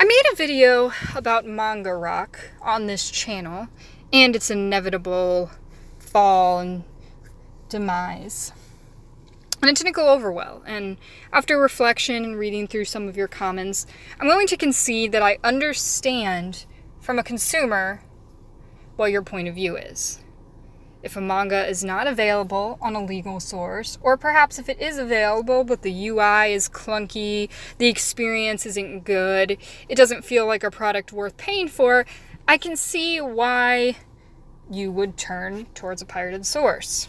I made a video about manga rock on this channel and its inevitable fall and demise. And it didn't go over well, and after reflection and reading through some of your comments, I'm willing to concede that I understand from a consumer what your point of view is. If a manga is not available on a legal source, or perhaps if it is available but the UI is clunky, the experience isn't good, it doesn't feel like a product worth paying for, I can see why you would turn towards a pirated source.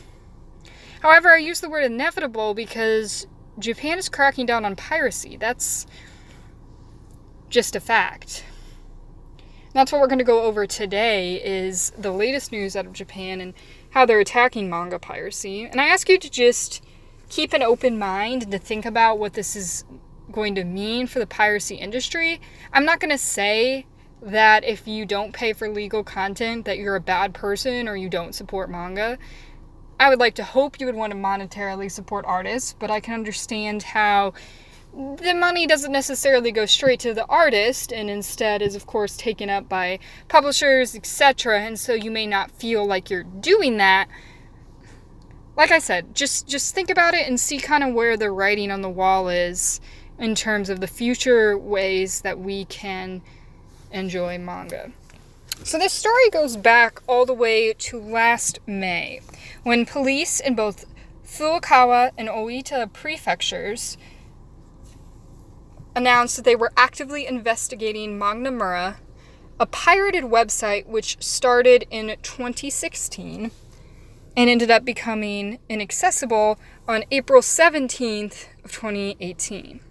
However, I use the word inevitable because Japan is cracking down on piracy. That's just a fact. That's what we're going to go over today, is the latest news out of Japan and how they're attacking manga piracy. And I ask you to just keep an open mind and to think about what this is going to mean for the piracy industry. I'm not going to say that if you don't pay for legal content that you're a bad person or you don't support manga. I would like to hope you would want to monetarily support artists, but I can understand how the money doesn't necessarily go straight to the artist and instead is, of course, taken up by publishers, etc. And so you may not feel like you're doing that. Like I said, just think about it and see kind of where the writing on the wall is in terms of the future ways that we can enjoy manga. So this story goes back all the way to last May, when police in both Fukuoka and Oita prefectures announced that they were actively investigating Mangamura, a pirated website which started in 2016 and ended up becoming inaccessible on April 17th of 2018.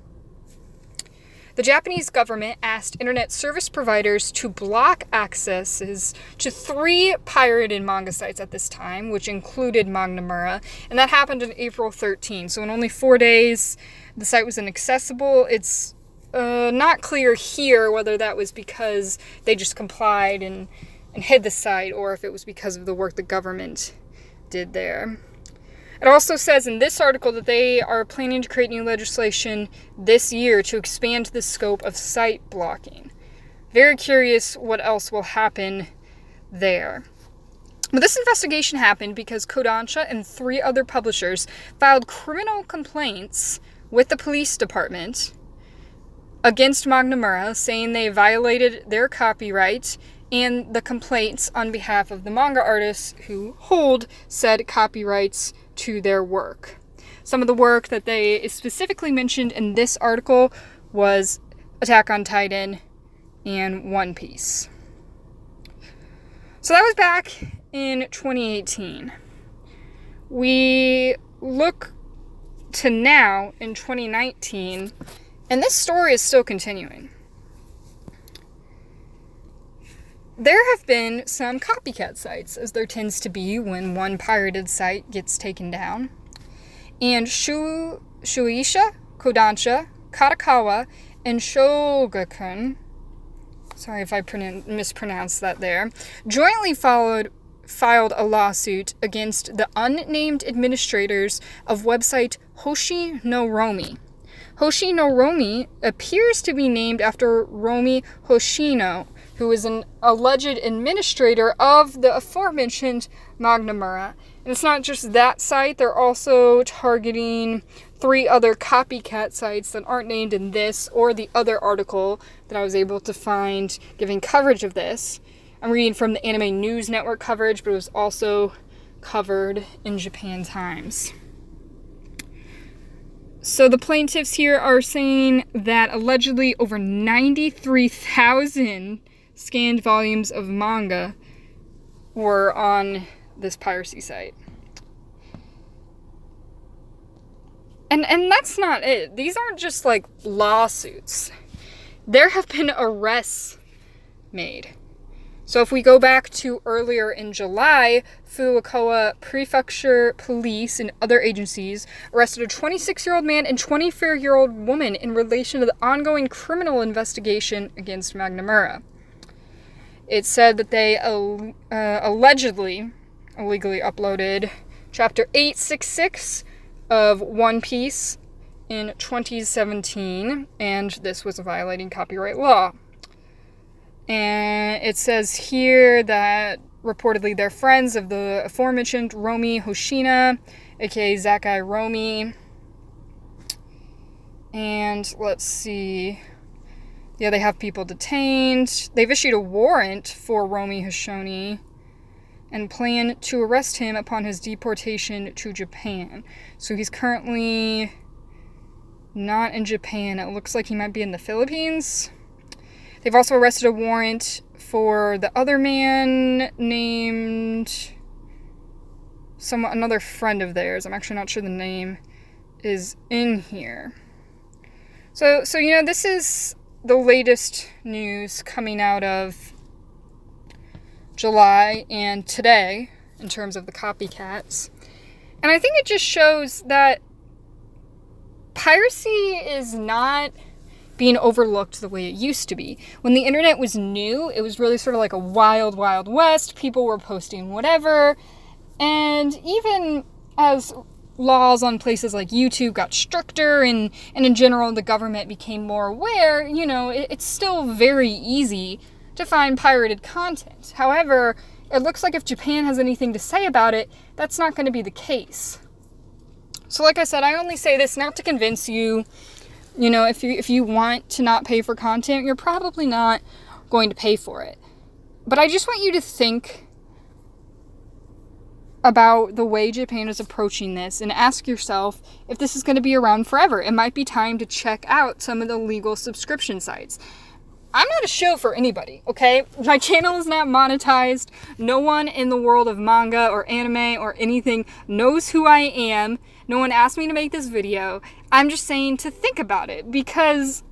The Japanese government asked internet service providers to block accesses to 3 pirated manga sites at this time, which included Mangamura, and that happened on April 13th. So in only 4 days, the site was inaccessible. It's not clear here whether that was because they just complied and hid the site, or if it was because of the work the government did there. It also says in this article that they are planning to create new legislation this year to expand the scope of site blocking. Very curious what else will happen there. But this investigation happened because Kodansha and 3 other publishers filed criminal complaints with the police department against Mangamura, saying they violated their copyright and the complaints on behalf of the manga artists who hold said copyrights to their work. Some of the work that they specifically mentioned in this article was Attack on Titan and One Piece. So that was back in 2018. We look to now in 2019, and this story is still continuing. There have been some copycat sites, as there tends to be when one pirated site gets taken down. And Shueisha, Kodansha, Katakawa, and Shogakukan, sorry if I mispronounced that there, jointly filed a lawsuit against the unnamed administrators of website Hoshi no Romi. Hoshi no Romi appears to be named after Romi Hoshino, who is an alleged administrator of the aforementioned Mangamura. And it's not just that site, they're also targeting 3 other copycat sites that aren't named in this or the other article that I was able to find giving coverage of this. I'm reading from the Anime News Network coverage, but it was also covered in Japan Times. So the plaintiffs here are saying that allegedly over 93,000 scanned volumes of manga were on this piracy site. And that's not it. These aren't just like lawsuits. There have been arrests made. So if we go back to earlier in July, Fukuoka Prefecture Police and other agencies arrested a 26-year-old man and 24-year-old woman in relation to the ongoing criminal investigation against Mangamura. It said that they allegedly illegally uploaded Chapter 866 of One Piece in 2017, and this was violating copyright law. And it says here that reportedly they're friends of the aforementioned Romi Hoshina, aka Zakai Romi. And let's see. Yeah, they have people detained. They've issued a warrant for Romi Hoshoni and plan to arrest him upon his deportation to Japan. So he's currently not in Japan. It looks like he might be in the Philippines. They've also arrested a warrant for the other man named another friend of theirs. I'm actually not sure the name is in here. So this is the latest news coming out of July and today in terms of the copycats. And I think it just shows that piracy is not being overlooked the way it used to be. When the internet was new, it was really sort of like a wild, wild west. People were posting whatever. And even as laws on places like YouTube got stricter and in general the government became more aware, it's still very easy to find pirated content. However, it looks like if Japan has anything to say about it, that's not going to be the case. So like I said, I only say this not to convince you. If you want to not pay for content, you're probably not going to pay for it. But I just want you to think about the way Japan is approaching this and ask yourself if this is going to be around forever. It might be time to check out some of the legal subscription sites. I'm not a show for anybody, okay? My channel is not monetized. No one in the world of manga or anime or anything knows who I am. No one asked me to make this video. I'm just saying to think about it because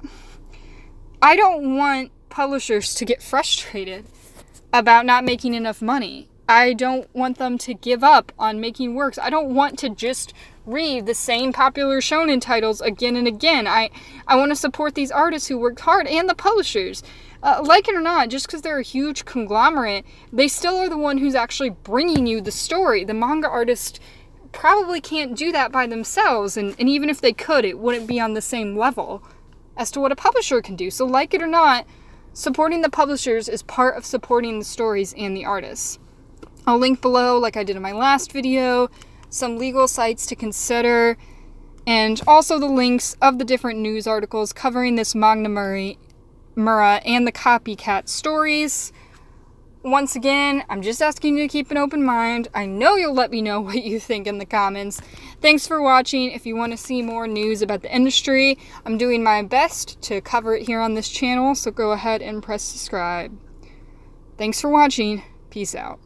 I don't want publishers to get frustrated about not making enough money. I don't want them to give up on making works. I don't want to just read the same popular shonen titles again and again. I want to support these artists who worked hard and the publishers. Like it or not, just because they're a huge conglomerate, they still are the one who's actually bringing you the story. The manga artist probably can't do that by themselves, and even if they could, it wouldn't be on the same level as to what a publisher can do. So like it or not, supporting the publishers is part of supporting the stories and the artists. I'll link below, like I did in my last video, some legal sites to consider, and also the links of the different news articles covering this Mangamura and the copycat stories. Once again, I'm just asking you to keep an open mind. I know you'll let me know what you think in the comments. Thanks for watching. If you want to see more news about the industry, I'm doing my best to cover it here on this channel, so go ahead and press subscribe. Thanks for watching. Peace out.